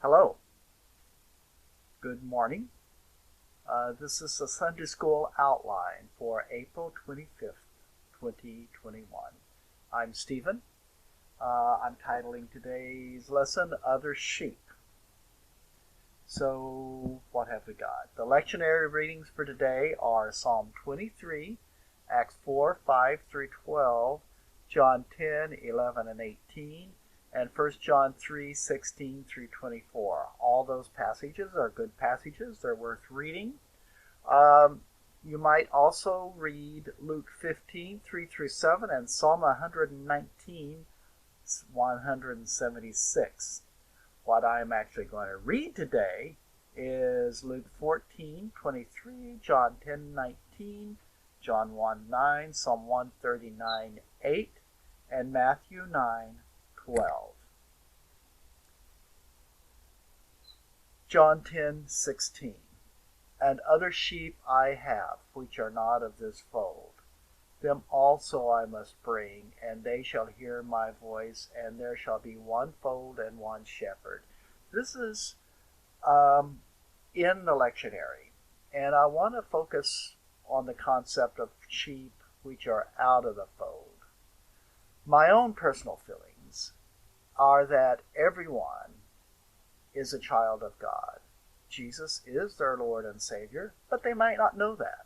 Hello, good morning. This is the Sunday School outline for April 25th, 2021. I'm Stephen. I'm titling today's lesson Other Sheep. So, what have we got? The lectionary readings for today are Psalm 23, Acts 4, 5 through 12, John 10, 11 and 18, and 1 John 3, 16 through 24. All those passages are good passages. They're worth reading. You might also read Luke 15, 3 through 7, and Psalm 119, 176. What I'm actually going to read today is Luke 14, 23, John 10, 19, John 1, 9, Psalm 139, 8, and Matthew 9, 12. John 10:16. And other sheep I have, which are not of this fold. Them also I must bring, and they shall hear my voice, and there shall be one fold and one shepherd. This is in the lectionary, and I want to focus on the concept of sheep which are out of the fold. My own personal feelings are that everyone is a child of God. Jesus is their Lord and Savior, but they might not know that.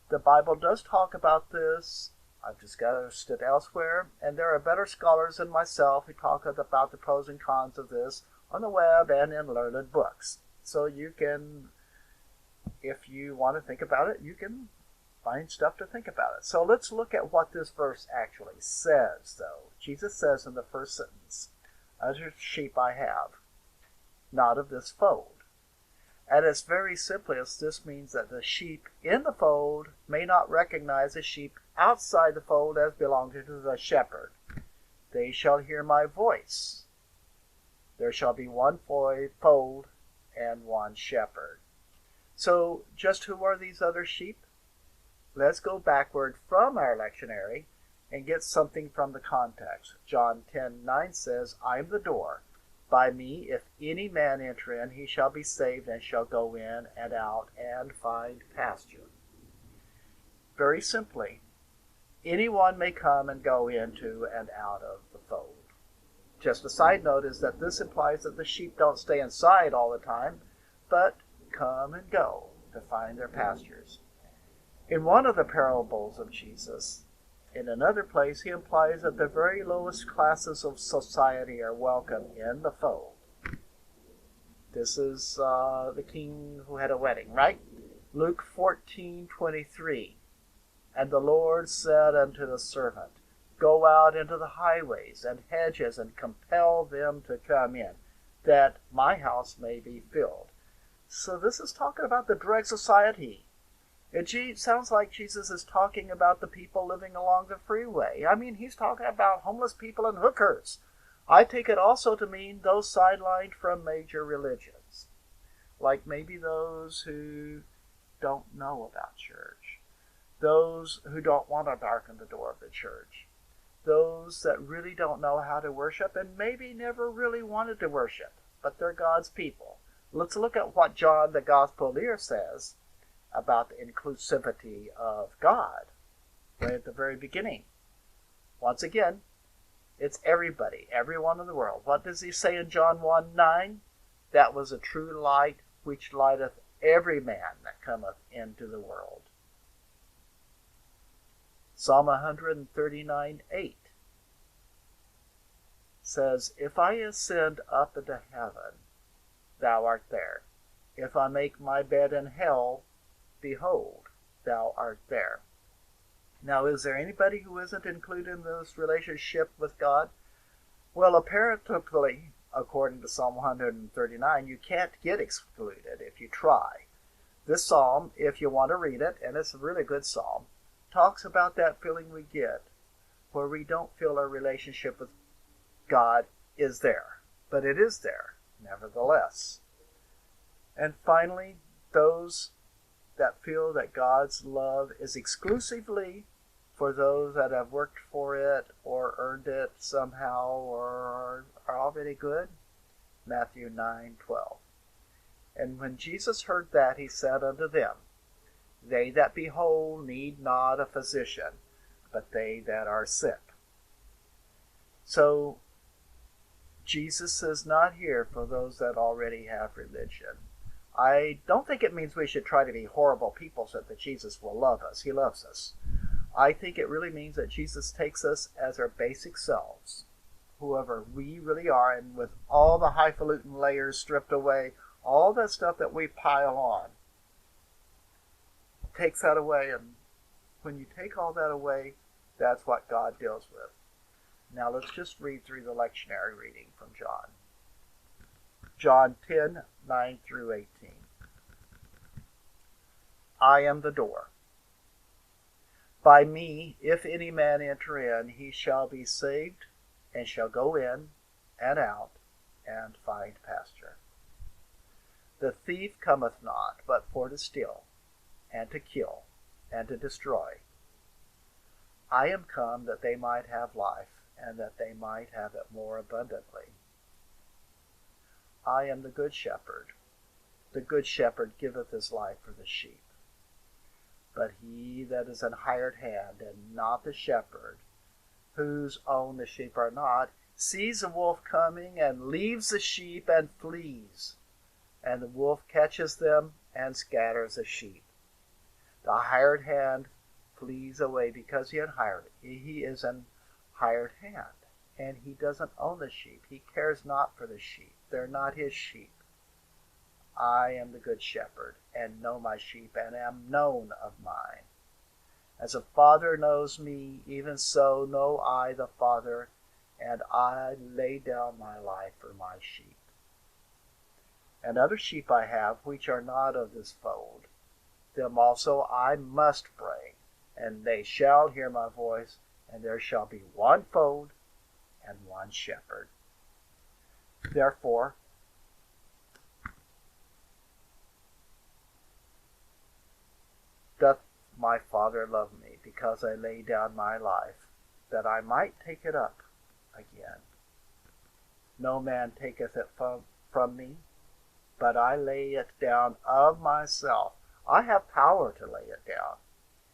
The Bible does talk about this. I've discussed it elsewhere, and there are better scholars than myself who talk about the pros and cons of this on the web and in learned books. So you can, if you want to think about it, you can find stuff to think about it. So let's look at what this verse actually says, though. Jesus says in the first sentence, "Other sheep I have, not of this fold." And it's very simply as this means that the sheep in the fold may not recognize the sheep outside the fold as belonging to the shepherd. They shall hear my voice. There shall be one fold and one shepherd. So just who are these other sheep? Let's go backward from our lectionary and get something from the context. John 10:9 says, "I am the door. By me, if any man enter in, he shall be saved and shall go in and out and find pasture." Very simply, anyone may come and go into and out of the fold. Just a side note is that this implies that the sheep don't stay inside all the time, but come and go to find their pastures. In one of the parables of Jesus, in another place, he implies that the very lowest classes of society are welcome in the fold. This is the king who had a wedding, right? Luke 14:23. And the Lord said unto the servant, "Go out into the highways and hedges and compel them to come in, that my house may be filled." So this is talking about the direct society. It sounds like Jesus is talking about the people living along the freeway. I mean, he's talking about homeless people and hookers. I take it also to mean those sidelined from major religions, like maybe those who don't know about church, those who don't want to darken the door of the church, those that really don't know how to worship and maybe never really wanted to worship, but they're God's people. Let's look at what John the Gospelier says about the inclusivity of God right at the very beginning. Once again, it's everybody, everyone in the world. What does he say in John 1:9? "That was a true light which lighteth every man that cometh into the world." Psalm 139:8 says, "If I ascend up into heaven, thou art there. If I make my bed in hell, behold, thou art there." Now, is there anybody who isn't included in this relationship with God? Well, apparently, according to Psalm 139, you can't get excluded if you try. This psalm, if you want to read it, and it's a really good psalm, talks about that feeling we get where we don't feel our relationship with God is there, but it is there, nevertheless. And finally, those that feel that God's love is exclusively for those that have worked for it or earned it somehow or are already good, Matthew 9:12. And when Jesus heard that, he said unto them, They that be whole need not a physician, but they that are sick. So Jesus is not here for those that already have religion. I don't think it means we should try to be horrible people so that Jesus will love us. He loves us. I think it really means that Jesus takes us as our basic selves, whoever we really are, and with all the highfalutin layers stripped away, all that stuff that we pile on, takes that away. And when you take all that away, that's what God deals with. Now let's just read through the lectionary reading from John. John 10:9 through 18. I am the door. By me, if any man enter in, he shall be saved, and shall go in and out, and find pasture. The thief cometh not, but for to steal, and to kill, and to destroy. I am come that they might have life, and that they might have it more abundantly. I am the good shepherd. The good shepherd giveth his life for the sheep. But he that is an hired hand, and not the shepherd, whose own the sheep are not, sees a wolf coming, and leaves the sheep, and flees. And the wolf catches them, and scatters the sheep. The hired hand flees away because he is an hired hand, and he doesn't own the sheep. He cares not for the sheep. They're not his sheep. I am the good shepherd, and know my sheep, and am known of mine. As a father knows me, even so know I the Father, and I lay down my life for my sheep. And other sheep I have, which are not of this fold. Them also I must bring, and they shall hear my voice, and there shall be one fold and one shepherd. Therefore, doth my Father love me, because I lay down my life, that I might take it up again. No man taketh it from me, but I lay it down of myself. I have power to lay it down,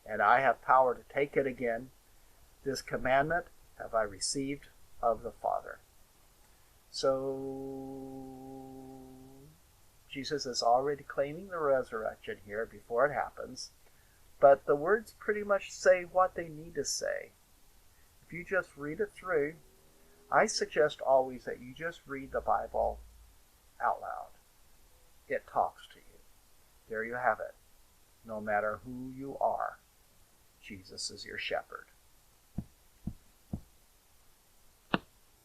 and I have power to take it again. This commandment have I received of the Father. So Jesus is already claiming the resurrection here before it happens, but the words pretty much say what they need to say. If you just read it through, I suggest always that you just read the Bible out loud. It talks to you. There you have it. No matter who you are, Jesus is your shepherd.